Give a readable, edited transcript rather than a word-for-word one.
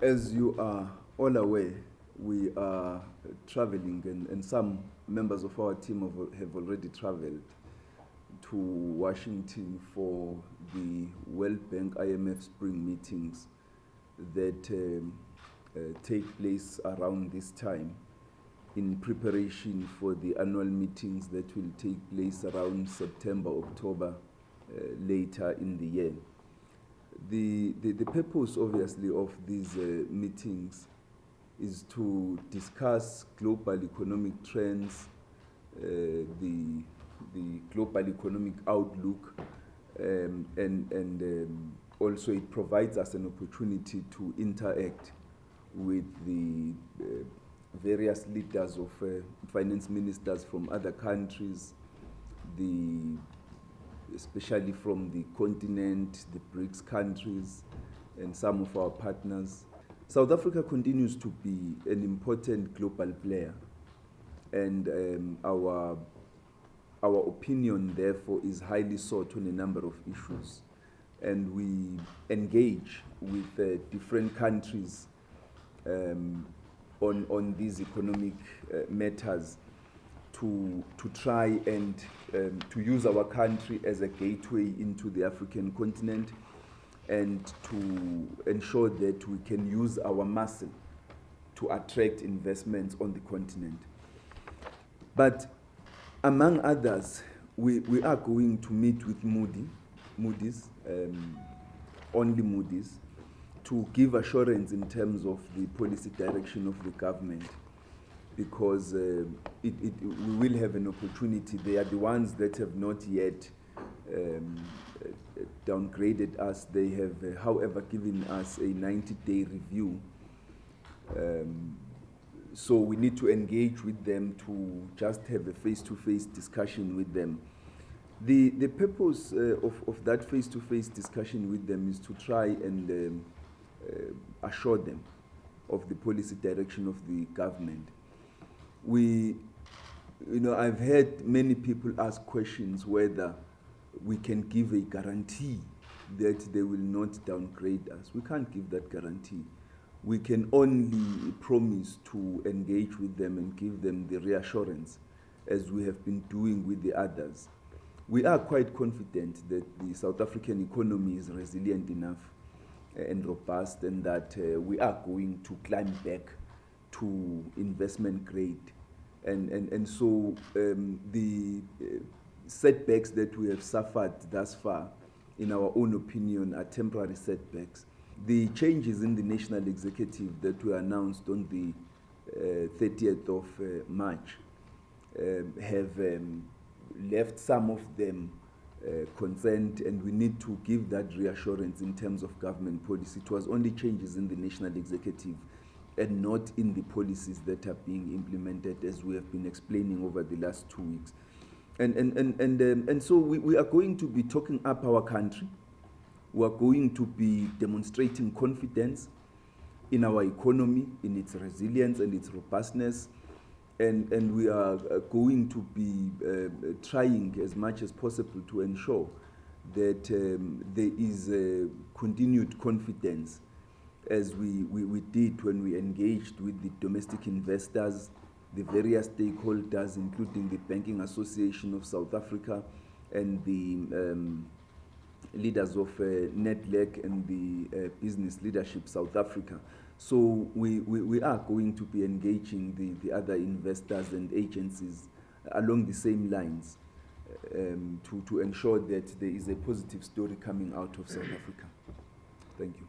As you are all aware, we are traveling, and some members of our team have already traveled to Washington for the World Bank IMF spring meetings that take place around this time in preparation for the annual meetings that will take place around September, October, later in the year. The purpose, obviously, of these meetings is to discuss global economic trends, the global economic outlook, and also it provides us an opportunity to interact with the various leaders of finance ministers from other countries, especially from the continent, the BRICS countries, and some of our partners. South Africa continues to be an important global player, and our opinion, therefore, is highly sought on a number of issues. And we engage with different countries on these economic matters to try and to use our country as a gateway into the African continent, and to ensure that we can use our muscle to attract investments on the continent. But among others, we are going to meet with Moody's, only Moody's, to give assurance in terms of the policy direction of the government, because we will have an opportunity. They are the ones that have not yet downgraded us. They have, however, given us a 90-day review. So we need to engage with them to just have a face-to-face discussion with them. The purpose of that face-to-face discussion with them is to try and assure them of the policy direction of the government. I've heard many people ask questions whether we can give a guarantee that they will not downgrade us. We can't give that guarantee. We can only promise to engage with them and give them the reassurance, as we have been doing with the others. We are quite confident that the South African economy is resilient enough and robust, and that we are going to climb back to investment grade. And so the setbacks that we have suffered thus far, in our own opinion, are temporary setbacks. The changes in the national executive that were announced on the 30th of March have left some of them concerned, and we need to give that reassurance in terms of government policy. It was only changes in the national executive and not in the policies that are being implemented, as we have been explaining over the last 2 weeks. And so we are going to be talking up our country. We are going to be demonstrating confidence in our economy, in its resilience and its robustness. And we are going to be trying as much as possible to ensure that there is continued confidence, as we did when we engaged with the domestic investors, the various stakeholders, including the Banking Association of South Africa and the leaders of NEDLEC and the Business Leadership South Africa. So we are going to be engaging the other investors and agencies along the same lines to ensure that there is a positive story coming out of South Africa. Thank you.